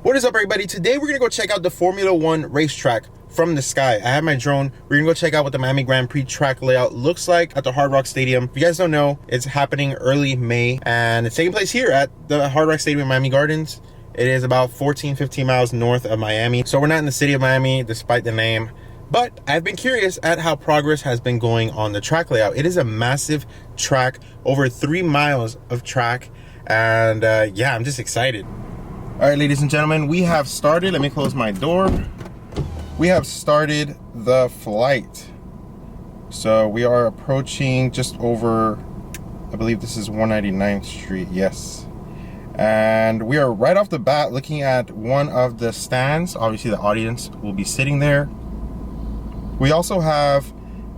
What is up, everybody? Today we're gonna go check out the Formula One racetrack from the sky. I have my drone. We're gonna go check out what the Miami Grand Prix track layout looks like at the Hard Rock Stadium. If you guys don't know, it's happening early May and it's taking place here at the Hard Rock Stadium in Miami Gardens. It is about 14-15 miles north of Miami, so we're not in the city of Miami despite the name. But I've been curious at how progress has been going on the track layout. It is a massive track, over 3 miles of track, and yeah, I'm just excited. All right, ladies and gentlemen, we have started. Let me close my door. We have started the flight. So we are approaching just over, I believe this is 199th Street, yes. And we are right off the bat looking at one of the stands. Obviously the audience will be sitting there. We also have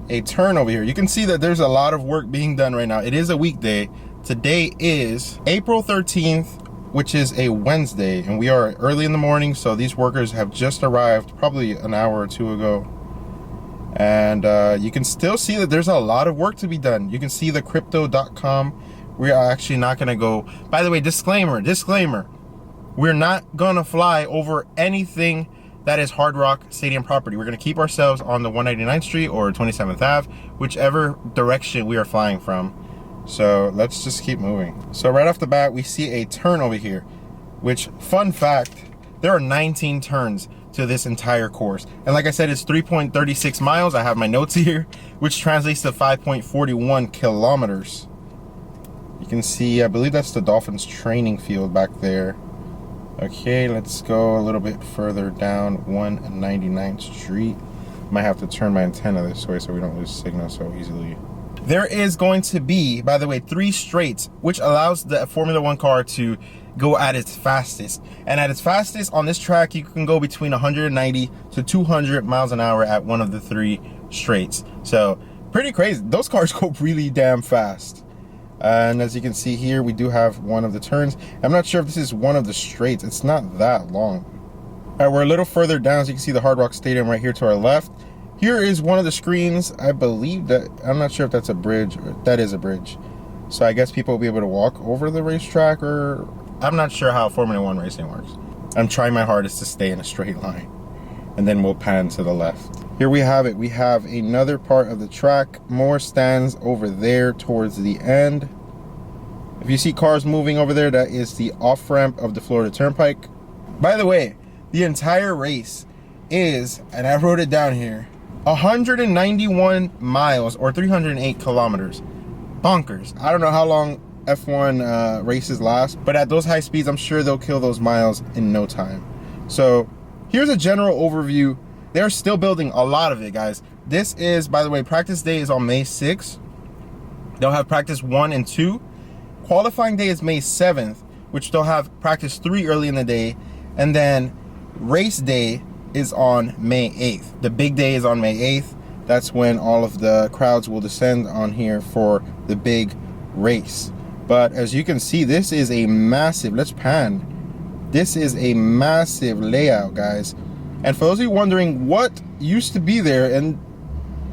a turn over here. You can see that there's a lot of work being done right now. It is a weekday. Today is April 13th, which is a Wednesday, and we are early in the morning, so these workers have just arrived probably an hour or two ago. And you can still see that there's a lot of work to be done. You can see the crypto.com. We are actually not gonna go, by the way, disclaimer, we're not gonna fly over anything that is Hard Rock Stadium property. We're gonna keep ourselves on the 199th Street or 27th Ave, whichever direction we are flying from. So let's just keep moving. So right off the bat, we see a turn over here, which, fun fact, there are 19 turns to this entire course. And like I said, it's 3.36 miles. I have my notes here, which translates to 5.41 kilometers. You can see, I believe that's the Dolphins training field back there. Okay, let's go a little bit further down 199th Street. Might have to turn my antenna this way so we don't lose signal so easily. There is going to be, by the way, 3 straights, which allows the Formula One car to go at its fastest. And at its fastest on this track, you can go between 190 to 200 miles an hour at one of the 3 straights. So pretty crazy. Those cars go really damn fast. And as you can see here, we do have one of the turns. I'm not sure if this is one of the straights. It's not that long. All right, we're a little further down, so you can see the Hard Rock Stadium right here to our left. Here is one of the screens. I believe that, I'm not sure if that's a bridge, or that is a bridge. So I guess people will be able to walk over the racetrack, or I'm not sure how Formula One racing works. I'm trying my hardest to stay in a straight line. And then we'll pan to the left. Here we have it. We have another part of the track. More stands over there towards the end. If you see cars moving over there, that is the off-ramp of the Florida Turnpike. By the way, the entire race is, and I wrote it down here, 191 miles or 308 kilometers. Bonkers. I don't know how long F1 races last, but at those high speeds, I'm sure they'll kill those miles in no time. So here's a general overview. They're still building a lot of it, guys. This is, by the way, practice day is on May 6th. They'll have practice 1 and 2. Qualifying day is May 7th, which they'll have practice 3 early in the day. And then race day is on May 8th. The big day is on May 8th. That's when all of the crowds will descend on here for the big race. But as you can see, this is a massive, let's pan. This is a massive layout, guys. And for those of you wondering what used to be there, and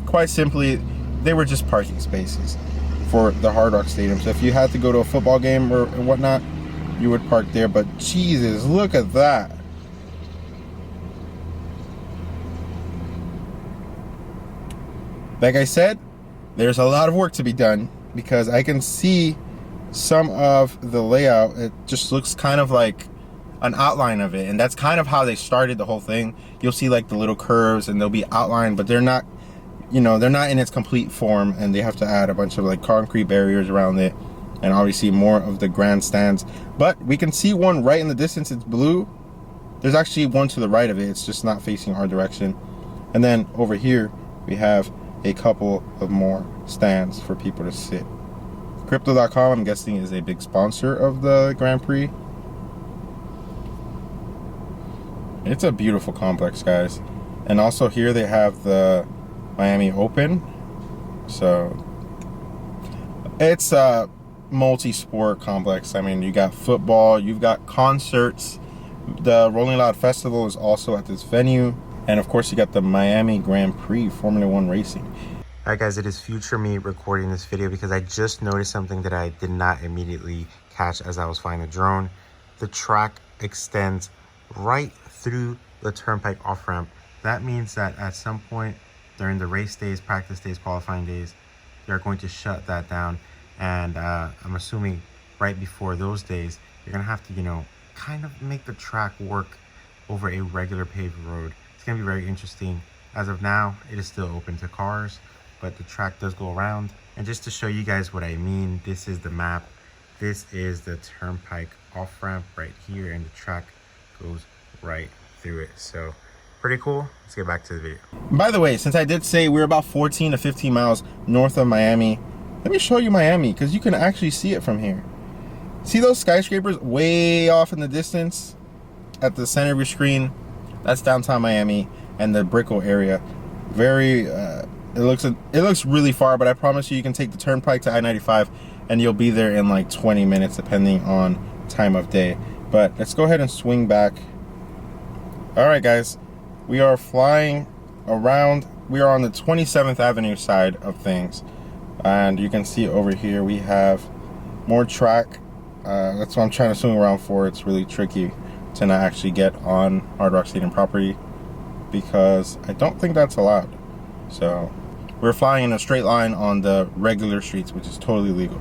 quite simply, they were just parking spaces for the Hard Rock Stadium. So if you had to go to a football game or whatnot, you would park there. But Jesus, look at that. Like I said, there's a lot of work to be done because I can see some of the layout. It just looks kind of like an outline of it, and that's kind of how they started the whole thing. You'll see like the little curves and they'll be outlined, but they're not, you know, they're not in its complete form, and they have to add a bunch of like concrete barriers around it, and obviously more of the grandstands. But we can see one right in the distance. It's blue. There's actually one to the right of it. It's just not facing our direction. And then over here we have a couple of more stands for people to sit. Crypto.com, I'm guessing, is a big sponsor of the Grand Prix. It's a beautiful complex, guys. And also here they have the Miami Open. So it's a multi-sport complex. I mean, you got football, you've got concerts. The Rolling Loud Festival is also at this venue. And of course, you got the Miami Grand Prix Formula One racing. All right, guys, it is future me recording this video because I just noticed something that I did not immediately catch as I was flying the drone. The track extends right through the turnpike off-ramp. That means that at some point during the race days, practice days, qualifying days, they're going to shut that down. And I'm assuming right before those days, you're gonna have to, you know, kind of make the track work over a regular paved road. It's gonna be very interesting. As of now, it is still open to cars, but the track does go around. And just to show you guys what I mean, this is the map. This is the turnpike off-ramp right here, and the track goes right through it. So pretty cool. Let's get back to the video. By the way, since I did say we're about 14 to 15 miles north of Miami, let me show you Miami, because you can actually see it from here. See those skyscrapers way off in the distance at the center of your screen? That's downtown Miami and the Brickell area. Very it looks really far, but I promise you can take the turnpike to I-95 and you'll be there in like 20 minutes depending on time of day. But let's go ahead and swing back. All right guys, we are flying around. We are on the 27th Avenue side of things, and you can see over here we have more track. That's what I'm trying to swing around for. It's really tricky to not actually get on Hard Rock Stadium property because I don't think that's allowed. So we're flying in a straight line on the regular streets, which is totally legal.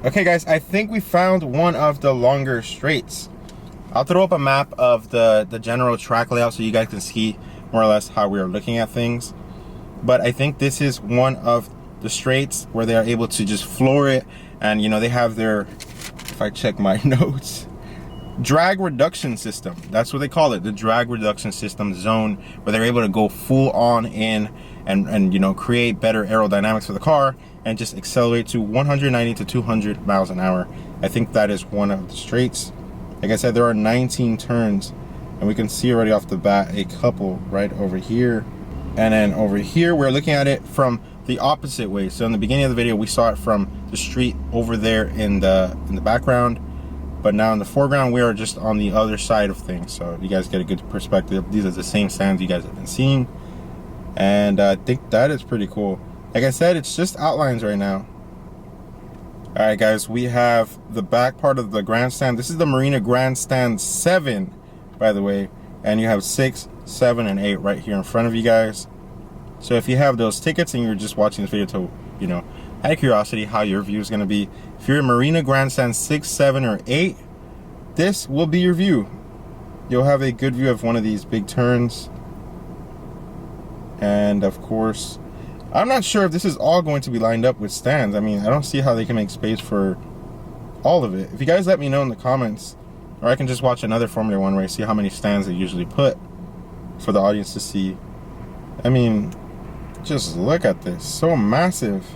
Okay guys, I think we found one of the longer straights. I'll throw up a map of the general track layout so you guys can see more or less how we are looking at things. But I think this is one of the straights where they are able to just floor it, and you know, they have their, if I check my notes, drag reduction system. That's what they call it, the drag reduction system zone, where they're able to go full on in and you know, create better aerodynamics for the car and just accelerate to 190 to 200 miles an hour. I think that is one of the straights. Like I said, there are 19 turns, and we can see already off the bat a couple right over here. And then over here, we're looking at it from the opposite way. So in the beginning of the video, we saw it from the street over there in the background. But now in the foreground, we are just on the other side of things. So you guys get a good perspective. These are the same stands you guys have been seeing. And I think that is pretty cool. Like I said, it's just outlines right now. All right, guys, we have the back part of the grandstand. This is the Marina Grandstand 7, by the way. And you have 6, 7, and 8 right here in front of you guys. So if you have those tickets and you're just watching this video to, you know, out of curiosity how your view is going to be, if you're in Marina Grandstand 6, 7, or 8, this will be your view. You'll have a good view of one of these big turns. And of course, I'm not sure if this is all going to be lined up with stands. I mean, I don't see how they can make space for all of it. If you guys let me know in the comments, or I can just watch another Formula One race, see how many stands they usually put for the audience to see. I mean, just look at this, so massive.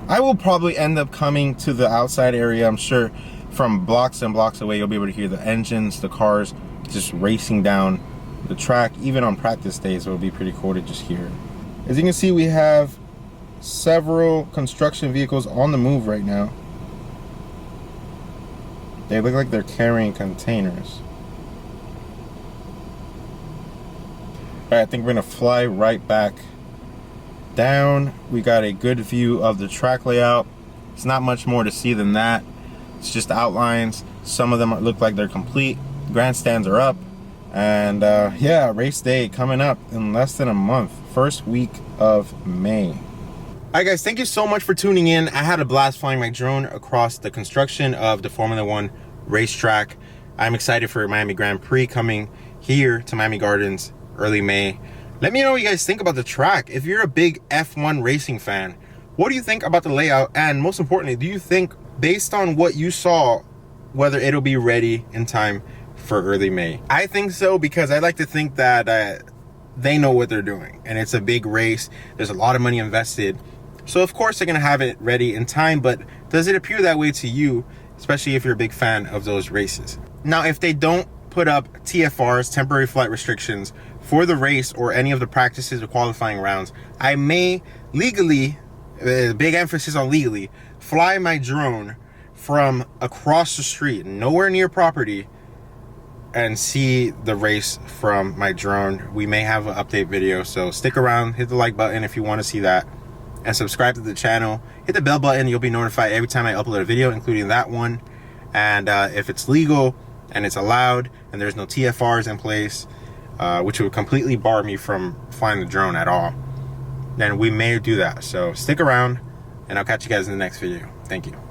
I will probably end up coming to the outside area. I'm sure from blocks and blocks away, you'll be able to hear the engines, the cars just racing down the track. Even on practice days, it will be pretty cool to just hear. As you can see, we have several construction vehicles on the move right now. They look like they're carrying containers. All right, I think we're gonna fly right back down. We got a good view of the track layout. It's not much more to see than that. It's just outlines. Some of them look like they're complete. Grandstands are up. And yeah, race day coming up in less than a month. First week of May. All right, guys, thank you so much for tuning in. I had a blast flying my drone across the construction of the Formula One racetrack. I'm excited for Miami Grand Prix coming here to Miami Gardens early May. Let me know what you guys think about the track. If you're a big F1 racing fan, what do you think about the layout? And most importantly, do you think, based on what you saw, whether it'll be ready in time for early May? I think so, because I like to think that they know what they're doing, and it's a big race. There's a lot of money invested, so of course they're gonna have it ready in time. But does it appear that way to you, especially if you're a big fan of those races? Now, if they don't put up TFRs, temporary flight restrictions, for the race or any of the practices or qualifying rounds, I may legally, big emphasis on legally, fly my drone from across the street, nowhere near property, and see the race from my drone. We may have an update video, so stick around, hit the like button if you want to see that, and subscribe to the channel. Hit the bell button, you'll be notified every time I upload a video, including that one. And if it's legal and it's allowed and there's no TFRs in place, which would completely bar me from flying the drone at all, then we may do that. So stick around and I'll catch you guys in the next video. Thank you.